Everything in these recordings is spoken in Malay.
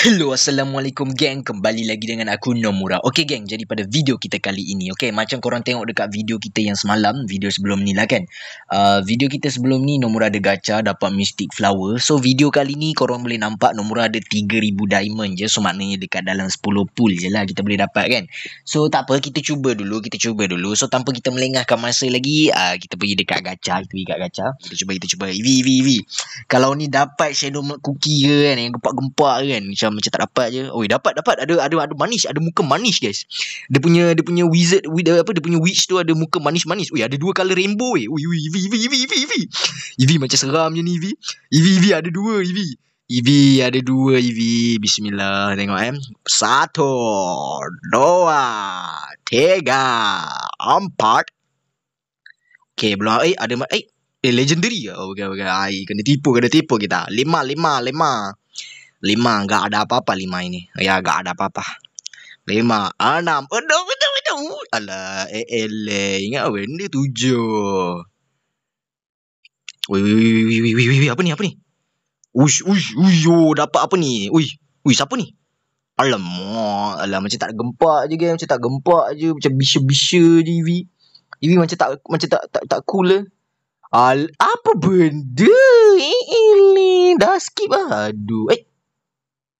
Hello, Assalamualaikum geng. Kembali lagi dengan aku Nomura. Okey geng, jadi pada video kita kali ini, okey, macam korang tengok dekat video kita yang semalam, video sebelum ni lah kan. Video kita sebelum ni Nomura ada gacha dapat Mystic Flower. So video kali ni korang boleh nampak Nomura ada 3000 diamond je. So maknanya dekat dalam 10 pool je lah kita boleh dapat kan. So tak apa, kita cuba dulu. So tanpa kita melengahkan masa lagi, kita pergi dekat gacha. Kita cuba. EV. Kalau ni dapat Shadow Cookie ke kan, yang gempak-gempak kan, macam tak dapat je. Oi, dapat ada manis, ada muka manis guys. Dia punya wizard dia punya witch tu ada muka manis-manis. Oi, ada dua color rainbow weh. Oi, EV macam seram je ni EV ada dua EV. Bismillah, tengok Satu, dua, tiga, empat. Okay, belum. Legendary ke? Oh, bukan. Kena tipu kita. Lima. Enggak ada apa-apa lima ini. Ya, enggak ada apa-apa. 5, 6. Aduh. Alah, ingat benda 7. Wih, apa ni? Uish, dapat apa ni? Uish, siapa ni? Alamak, macam tak gempak je kan, macam bisa-bisa je EV macam tak cool lah. Apa benda? Ini dah skip lah. Aduh.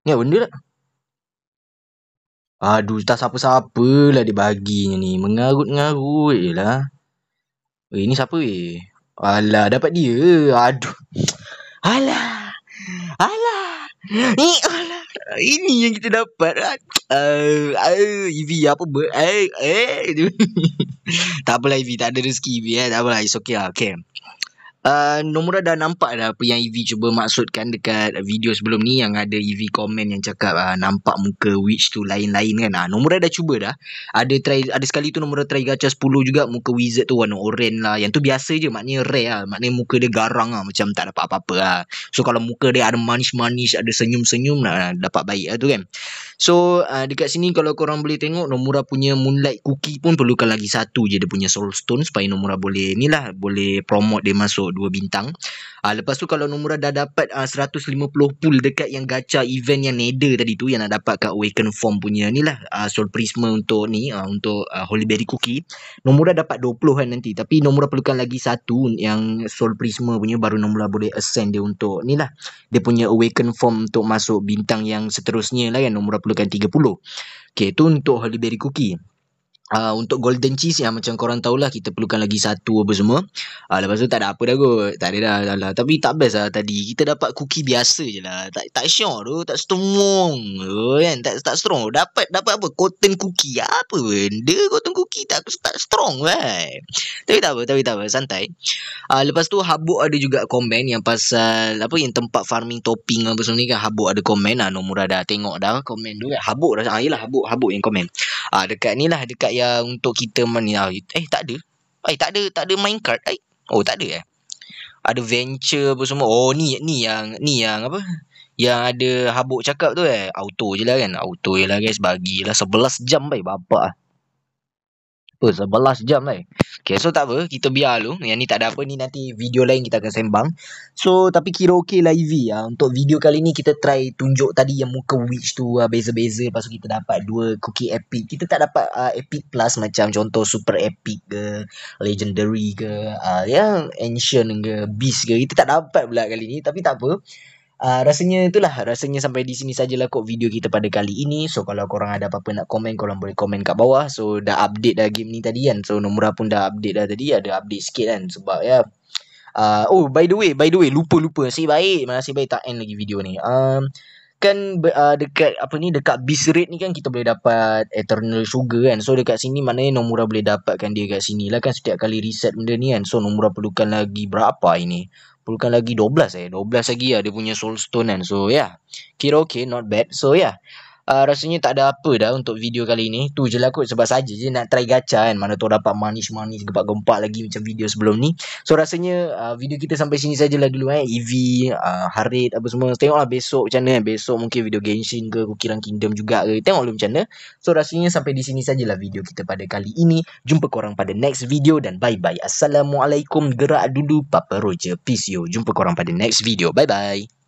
Ni apa benda tak? Aduh, tak siapa-siapa lah dia baginya ni. Mengarut-ngarut je lah. Ni siapa weh? Alah, dapat dia. Aduh. Alah. Ini yang kita dapat. EV apa tak apalah EV, tak ada rezeki EV tak apalah, it's okay lah. Okay. Nomura dah nampak dah apa yang EV cuba maksudkan dekat video sebelum ni, yang ada EV komen yang cakap nampak muka witch tu lain-lain kan. Nomura dah cuba dah. Ada sekali tu Nomura try gacha 10 juga, muka wizard tu warna orange lah. Yang tu biasa je, maknanya rare lah. Maknanya muka dia garang lah, macam tak dapat apa-apa lah. So kalau muka dia ada manis-manis, ada senyum-senyum lah, dapat baik lah tu kan. So dekat sini kalau korang boleh tengok, Nomura punya Moonlight Cookie pun perlukan lagi satu je dia punya Soul Stone, supaya Nomura boleh boleh promote dia masuk 2 bintang. Lepas tu kalau Nomura dah dapat 150 pool dekat yang gacha event yang Nether tadi tu, yang nak dapat kat Awaken Form punya Soul Prisma untuk untuk Holy Berry Cookie, Nomura dapat 20 kan nanti. Tapi Nomura perlukan lagi satu yang Soul Prisma punya, baru Nomura boleh ascend dia untuk dia punya Awaken Form untuk masuk bintang yang seterusnya lah kan. Nomura perlukan 30. Okay, tu untuk Holy Berry Cookie. Untuk Golden Cheese yang macam korang tahulah, kita perlukan lagi satu apa semua. Lepas tu tak ada apa dah kot. Tak ada dah. Tapi tak best lah tadi. Kita dapat cookie biasa je lah. Tak syok tu. Tak strong kan. Tak strong. Dapat apa? Cotton cookie. Apa benda cotton cookie? Tak strong kan. Tapi tak apa. Santai. Lepas tu Habuk ada juga komen yang pasal yang tempat farming topping apa semua ni kan. Habuk ada komen. Nomura dah tengok dah komen tu kan. Habuk dah. Yelah Habuk yang komen. Dekat ni lah, dekat yang untuk kita tak ada. Tak ada minecart. Tak ada ada venture apa semua. Ni yang apa, yang ada Habuk cakap tu auto je lah kan. Auto je lah guys. Bagilah 11 jam bapak 11 jam Okay, so tak apa, kita biar dulu. Yang ni tak ada apa, ni nanti video lain kita akan sembang. So tapi kira okey lah EV. Untuk video kali ni kita try tunjuk tadi yang muka witch tu beza-beza. Lepas tu kita dapat 2 cookie epic. Kita tak dapat epic plus macam contoh super epic ke, legendary ke, yang ancient ke, beast ke. Kita tak dapat pula kali ni. Tapi tak apa. Rasanya sampai di sini sajalah kot video kita pada kali ini. So kalau korang ada apa-apa nak komen, korang boleh komen kat bawah. So dah update dah game ni tadi kan. So Nomura pun dah update dah tadi. Ada update sikit kan. Sebab by the way, lupa. Nasib baik tak end lagi video ni. Dekat dekat Beast Rate ni kan kita boleh dapat Eternal Sugar kan. So dekat sini maknanya Nomura boleh dapatkan dia kat sini lah kan, setiap kali reset benda ni kan. So Nomura perlukan lagi berapa ini? Perlukan lagi 12 12 lagi dia punya Soul Stone kan. So kira okay, not bad. So rasanya tak ada apa dah untuk video kali ni. Tu je lah kot, sebab saja je nak try gacha kan. Mana tahu dapat manis-manis, gempak-gempak lagi macam video sebelum ni. So rasanya video kita sampai sini sajalah dulu EV, Harit apa semua. Tengoklah besok macam mana. Besok mungkin video Genshin ke, Kukiran Kingdom juga ke. Tengok dulu macam mana. So rasanya sampai di sini sajalah video kita pada kali ini. Jumpa korang pada next video dan bye-bye. Assalamualaikum. Gerak dulu Papa Roger. Peace yo. Jumpa korang pada next video. Bye-bye.